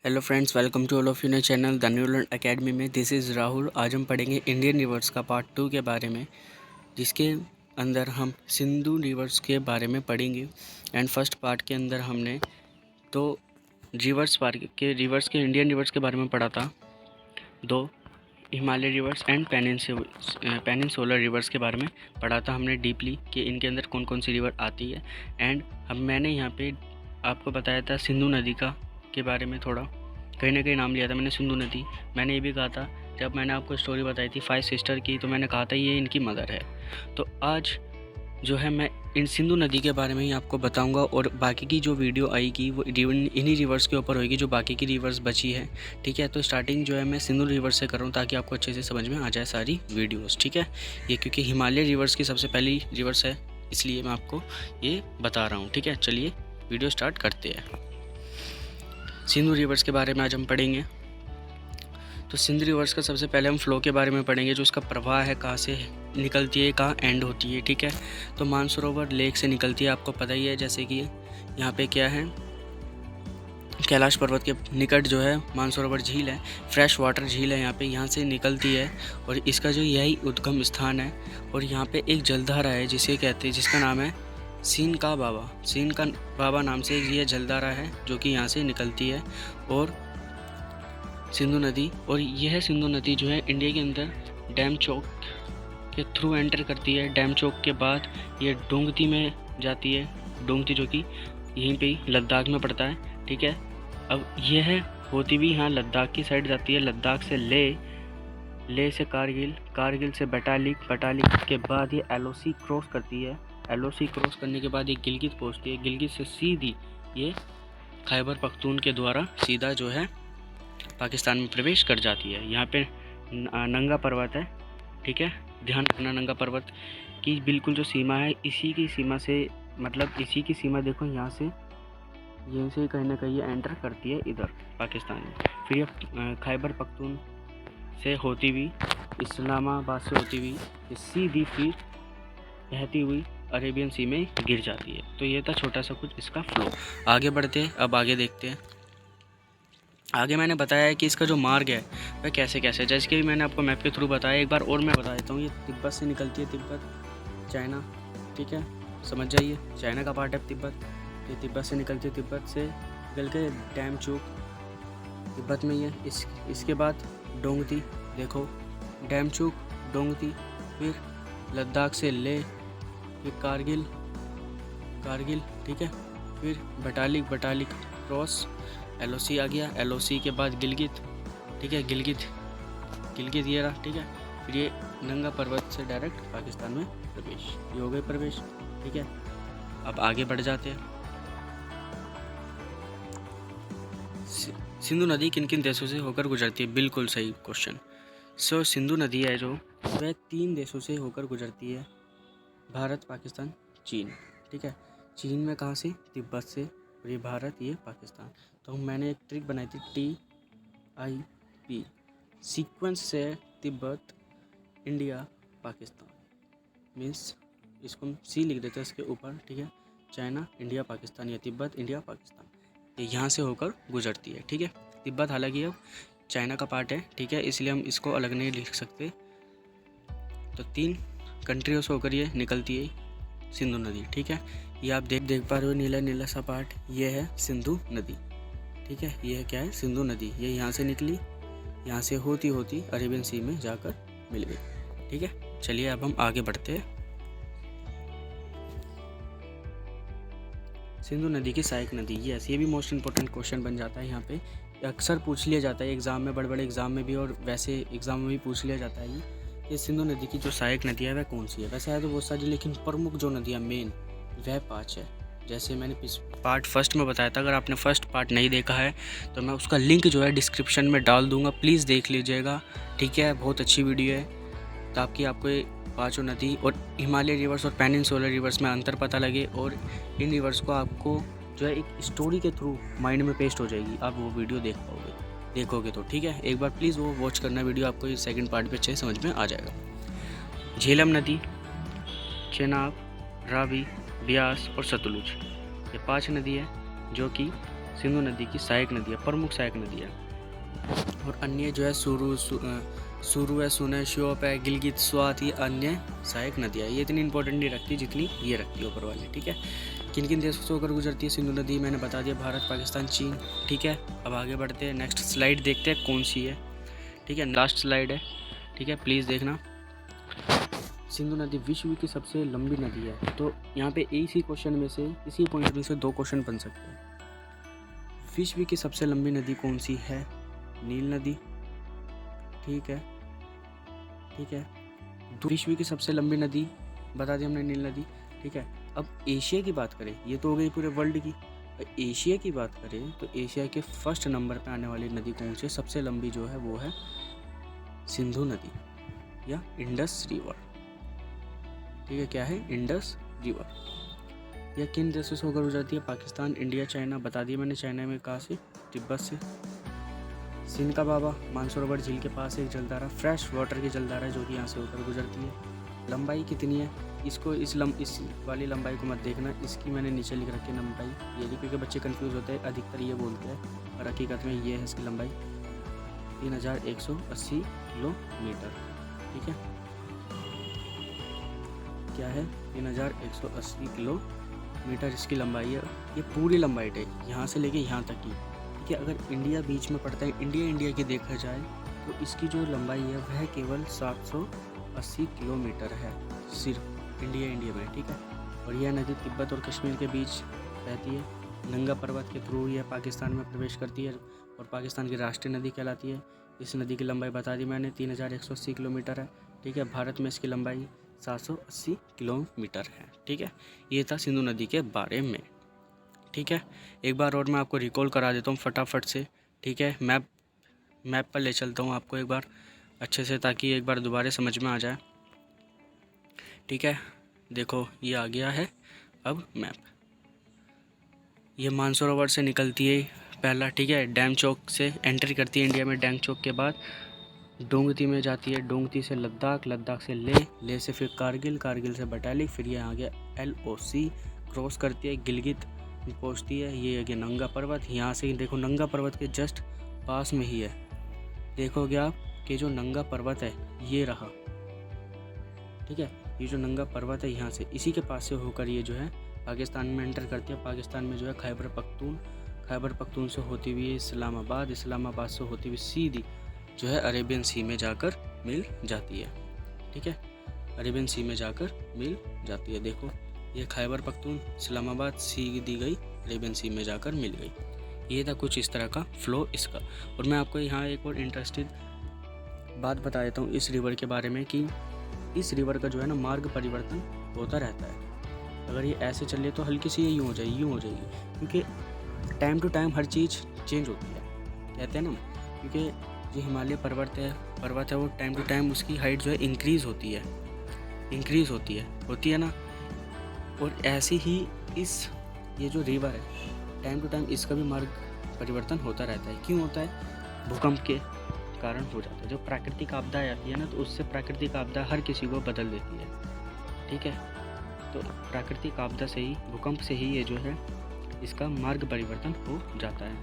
Hello friends, welcome to all of you channel the new learn academy में। This is Rahul. आज हम पढ़ेंगे Indian reverse का part 2 के बारे में, जिसके अंदर हम सिंधु रिवर्स के बारे में पढ़ेंगे। एंड फर्स्ट पार्ट के अंदर हमने तो रिवर्स के इंडियन रिवर्स के बारे में पढ़ा था, दो Himalaya reverse and peninsular reverse के बारे में पढ़ा था हमने डीपली कि इनके अंदर कौन कौन सी रिवर आती है। एंड मैंने यहाँ पे आपको बताया था सिंधु नदी के बारे में, थोड़ा कहीं ना कहीं नाम लिया था मैंने सिंधु नदी। मैंने ये भी कहा था जब मैंने आपको स्टोरी बताई थी 5 सिस्टर की, तो मैंने कहा था ये इनकी मदर है। तो आज जो है मैं इन सिंधु नदी के बारे में ही आपको बताऊंगा, और बाकी की जो वीडियो आएगी वो इन्हीं रिवर्स के ऊपर होगी जो बाकी की रिवर्स बची है। ठीक है, तो स्टार्टिंग जो है मैं सिंधु रिवर से कर रहा हूँ ताकि आपको अच्छे से समझ में आ जाए सारी वीडियोस। ठीक है, ये क्योंकि हिमालय रिवर्स की सबसे पहली रिवर्स है, इसलिए मैं आपको ये बता रहा हूँ। ठीक है, चलिए वीडियो स्टार्ट करते हैं। सिंधु रिवर्स के बारे में आज हम पढ़ेंगे। तो सिंधु रिवर्स का सबसे पहले हम फ्लो के बारे में पढ़ेंगे, जो उसका प्रवाह है, कहाँ से निकलती है, कहाँ एंड होती है। ठीक है, तो मानसरोवर लेक से निकलती है, आपको पता ही है। जैसे कि यहाँ पे क्या है, कैलाश पर्वत के निकट जो है मानसरोवर झील है, फ्रेश वाटर झील है यहाँ से निकलती है, और इसका जो यही उद्गम स्थान है। और यहाँ पे एक जलधारा है जिसे कहते हैं, जिसका नाम है सीन का बाबा नाम से ये जलधारा है जो कि यहाँ से निकलती है। और सिंधु नदी, और यह सिंधु नदी जो है इंडिया के अंदर डैम चौक के थ्रू एंटर करती है। डैम चौक के बाद ये डोंगती में जाती है, डोंगती जो कि यहीं पे ही लद्दाख में पड़ता है। ठीक है, अब यह होती भी यहाँ लद्दाख की साइड जाती है, लद्दाख से ले से कारगिल से बटालिक के बाद ये एलओसी क्रॉस करती है। एलओसी क्रॉस करने के बाद ये गिलगित पहुँचती है। गिलगित से सीधी ये खैबर पख्तून के द्वारा सीधा जो है पाकिस्तान में प्रवेश कर जाती है। यहाँ पे नंगा पर्वत है। ठीक है, ध्यान रखना, नंगा पर्वत की बिल्कुल जो सीमा है, इसी की सीमा से, मतलब इसी की सीमा देखो, यहाँ से यहीं से कहीं ना कहीं ये एंटर करती है इधर पाकिस्तान में। फिर ये खैबर पख्तून से होती हुई, इस्लामाबाद से होती हुई ये सीधी फिर बहती हुई अरेबियन सी में गिर जाती है। तो ये था छोटा सा कुछ इसका फ्लो। आगे बढ़ते हैं, अब आगे देखते हैं। आगे मैंने बताया है कि इसका जो मार्ग है वह कैसे जैसे कि मैंने आपको मैप के थ्रू बताया, एक बार और मैं बता देता हूँ। ये तिब्बत से निकलती है, तिब्बत चाइना। ठीक है, समझ जाइए, चाइना का पार्ट है तिब्बत। ये तिब्बत से निकलती है, तिब्बत से निकल के डैम चौक तिब्बत में ही है। इसके बाद डोंगती, देखो डैम चौक, डोंगती, फिर लद्दाख से ले, फिर कारगिल। ठीक है, फिर बटालिक क्रॉस, एलओसी आ गया, एलओसी के बाद गिलगित। ठीक है, गिलगित ये रहा। ठीक है, फिर ये नंगा पर्वत से डायरेक्ट पाकिस्तान में प्रवेश, ये हो गए प्रवेश। ठीक है, अब आगे बढ़ जाते हैं। सिंधु नदी किन किन देशों से होकर गुजरती है? बिल्कुल सही क्वेश्चन। सिंधु नदी है जो वह 3 देशों से होकर गुजरती है, भारत, पाकिस्तान, चीन। ठीक है, चीन में कहाँ से? तिब्बत से। और ये भारत, ये पाकिस्तान। तो मैंने एक ट्रिक बनाई थी, TIP सीक्वेंस से तिब्बत, इंडिया, पाकिस्तान, मीन्स इसको हम C लिख देते हैं इसके ऊपर। ठीक है, चाइना, इंडिया, पाकिस्तान, या तिब्बत, इंडिया, पाकिस्तान, ये यहाँ से होकर गुजरती है। ठीक है, तिब्बत हालांकि अब चाइना का पार्ट है। ठीक है, इसलिए हम इसको अलग नहीं लिख सकते। तो 3 कंट्रियों से होकर ये निकलती है सिंधु नदी। ठीक है, ये आप देख पा रहे हो, नीला सा पार्ट, ये है सिंधु नदी। ठीक है, ये क्या है? सिंधु नदी। ये यहाँ से निकली, यहाँ से होती अरेबियन सी में जाकर मिल गई। ठीक है, चलिए अब हम आगे बढ़ते हैं। सिंधु नदी की सहायक नदी, यस, ये भी मोस्ट इंपॉर्टेंट क्वेश्चन बन जाता है। यहाँ पे अक्सर पूछ लिया जाता है एग्ज़ाम में, बड़े एग्ज़ाम में भी, और वैसे एग्ज़ाम में भी पूछ लिया जाता है। ये सिंधु नदी की जो सहायक नदी है वह कौन सी है? वैसे है तो बहुत सारी, लेकिन प्रमुख जो नदियाँ मेन वह 5 है। जैसे मैंने पार्ट फर्स्ट में बताया था, अगर आपने फर्स्ट पार्ट नहीं देखा है तो मैं उसका लिंक जो है डिस्क्रिप्शन में डाल दूंगा, प्लीज़ देख लीजिएगा। ठीक है, बहुत अच्छी वीडियो है, ताकि आपको 5 नदी और हिमालय रिवर्स और पेनिनसुलर रिवर्स में अंतर पता लगे, और इन रिवर्स को आपको जो है एक स्टोरी के थ्रू माइंड में पेस्ट हो जाएगी, आप वो वीडियो देखोगे तो। ठीक है, एक बार प्लीज़ वो वॉच करना वीडियो, आपको ये सेकंड पार्ट पे अच्छे समझ में आ जाएगा। झेलम नदी, चेनाब, रावी, ब्यास और सतलुज, ये 5 नदी है जो कि सिंधु नदी की सहायक नदियाँ, प्रमुख सहायक नदियाँ। और अन्य जो है सुरु है, सुने, श्योप है, गिलगित, स्वात, ये अन्य सहायक नदियाँ। ये इतनी इंपॉर्टेंट नहीं रखती जितनी ये रखती है ऊपर वाली, ठीक है। किन किन देशों से होकर गुजरती है सिंधु नदी, मैंने बता दिया, भारत, पाकिस्तान, चीन, ठीक है। अब आगे बढ़ते हैं, नेक्स्ट स्लाइड देखते हैं कौन सी है, ठीक है, लास्ट स्लाइड है, ठीक है, प्लीज़ देखना। सिंधु नदी विश्व की सबसे लंबी नदी है, तो यहाँ पे इसी क्वेश्चन में से, इसी पॉइंट में से 2 क्वेश्चन बन सकते हैं। विश्व की सबसे लंबी नदी कौन सी है? नील नदी, ठीक है, ठीक है। विश्व की सबसे लंबी नदी बता दी हमने, नील नदी, ठीक है। अब एशिया की बात करें, ये तो हो गई पूरे वर्ल्ड की। एशिया की बात करें तो एशिया के फर्स्ट नंबर पे आने वाली नदी कौन सी है? सबसे लंबी जो है वो है सिंधु नदी या इंडस रिवर, ठीक है। क्या है? Indus river. यह किन देशों से होकर गुजरती है? पाकिस्तान, इंडिया, चाइना, बता दिया मैंने। चाइना में कहाँ से? तिब्बत से। सिंध का बाबा मानसरोवर झील के पास एक जलधारा, फ्रेश वाटर की जलधारा है जो कि यहाँ से होकर गुजरती है। लंबाई कितनी है? इसको इस वाली लंबाई को मत देखना, इसकी मैंने नीचे लिख रखी है लंबाई, ये क्योंकि बच्चे कंफ्यूज होते हैं, अधिकतर ये बोलते हैं, और हकीकत में ये है इसकी लंबाई 3180 किलोमीटर, ठीक है। क्या है? 3180 किलोमीटर इसकी लंबाई है। ये पूरी लंबाई है यहाँ से लेके यहाँ तक की, ठीक है। अगर इंडिया बीच में पड़ता है, इंडिया की देखा जाए तो इसकी जो लंबाई है वह केवल 780 किलोमीटर है, सिर्फ इंडिया में, ठीक है। और यह नदी तिब्बत और कश्मीर के बीच बहती है। नंगा पर्वत के थ्रू यह पाकिस्तान में प्रवेश करती है और पाकिस्तान की राष्ट्रीय नदी कहलाती है। इस नदी की लंबाई बता दी मैंने, 3180 किलोमीटर है, ठीक है। भारत में इसकी लंबाई 780 किलोमीटर है, ठीक है। ये था सिंधु नदी के बारे में, ठीक है। एक बार और मैं आपको रिकॉल करा देता हूँ फटाफट से, ठीक है। मैप पर ले चलता हूँ आपको एक बार अच्छे से, ताकि एक बार दोबारा समझ में आ जाए, ठीक है। देखो ये आ गया है अब मैप। ये मानसरोवर से निकलती है पहला, ठीक है। डैम चौक से एंट्री करती है इंडिया में, डैम चौक के बाद डोंगती में जाती है, डोंगती से लद्दाख, लद्दाख से ले से फिर कारगिल से बटालिक, फिर ये आ गया LOC, क्रॉस करती है, गिलगित पहुँचती है। ये आ गया नंगा पर्वत, यहाँ से देखो नंगा पर्वत के जस्ट पास में ही है, देखोगे आप कि जो नंगा पर्वत है ये रहा, ठीक है। ये जो नंगा पर्वत है यहाँ से, इसी के पास से होकर ये जो है पाकिस्तान में एंटर करती है। पाकिस्तान में जो है खैबर पख्तून से होती हुई इस्लामाबाद से होती हुई सीधी जो है अरेबियन सी में जाकर मिल जाती है, ठीक है। अरेबियन सी में जाकर मिल जाती है। देखो ये खैबर पख्तून, इस्लामाबाद, सीधी गई, अरेबियन सी में जाकर मिल गई। ये था कुछ इस तरह का फ्लो इसका। और मैं आपको यहाँ एक और इंटरेस्टिंग बात बता देता हूँ इस रिवर के बारे में, कि इस रिवर का जो है ना मार्ग परिवर्तन होता रहता है। अगर ये ऐसे चले तो हल्की सी ये यूँ हो जाएगी, क्योंकि टाइम टू टाइम हर चीज़ चेंज होती है, कहते हैं ना। क्योंकि जो हिमालय पर्वत है वो टाइम टू टाइम उसकी हाइट जो है इंक्रीज़ होती है ना। और ऐसे ही ये जो रिवर है टाइम टू टाइम इसका भी मार्ग परिवर्तन होता रहता है। क्यों होता है? भूकंप के कारण हो जाता है। जो प्राकृतिक आपदा आती है ना, तो उससे प्राकृतिक आपदा हर किसी को बदल देती है, ठीक है। तो प्राकृतिक आपदा से ही, भूकंप से ही ये जो है इसका मार्ग परिवर्तन हो जाता है।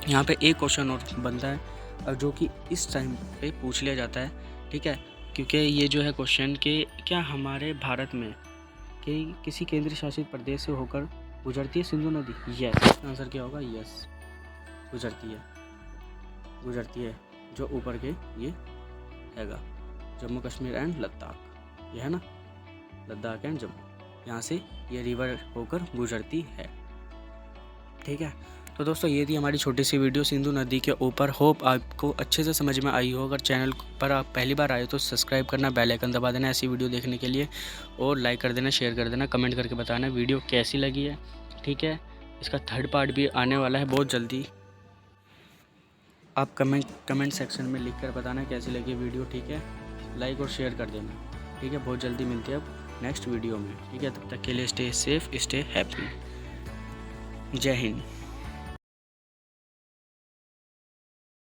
यहाँ पे एक क्वेश्चन और बनता है, और जो कि इस टाइम पे पूछ लिया जाता है, ठीक है। क्योंकि ये जो है क्वेश्चन कि क्या हमारे भारत में किसी केंद्र शासित प्रदेश से होकर गुजरती है सिंधु नदी? यस, आंसर क्या होगा? यस, गुजरती है। जो ऊपर के ये हैगा जम्मू कश्मीर एंड लद्दाख, ये है ना, लद्दाख एंड जम्मू, यहाँ से ये रिवर होकर गुजरती है, ठीक है। तो दोस्तों ये थी हमारी छोटी सी वीडियो सिंधु नदी के ऊपर। होप आपको अच्छे से समझ में आई हो। अगर चैनल पर आप पहली बार आए तो सब्सक्राइब करना, बेल आइकन दबा देना ऐसी वीडियो देखने के लिए, और लाइक कर देना, शेयर कर देना, कमेंट करके बताना वीडियो कैसी लगी है, ठीक है। इसका 3rd पार्ट भी आने वाला है बहुत जल्दी। आप कमेंट सेक्शन में लिख कर बताना कैसी लगी वीडियो, ठीक है। लाइक और शेयर कर देना, ठीक है। बहुत जल्दी मिलती है अब नेक्स्ट वीडियो में, ठीक है। तब तक के लिए स्टे सेफ, स्टे हैप्पी। जय हिंद।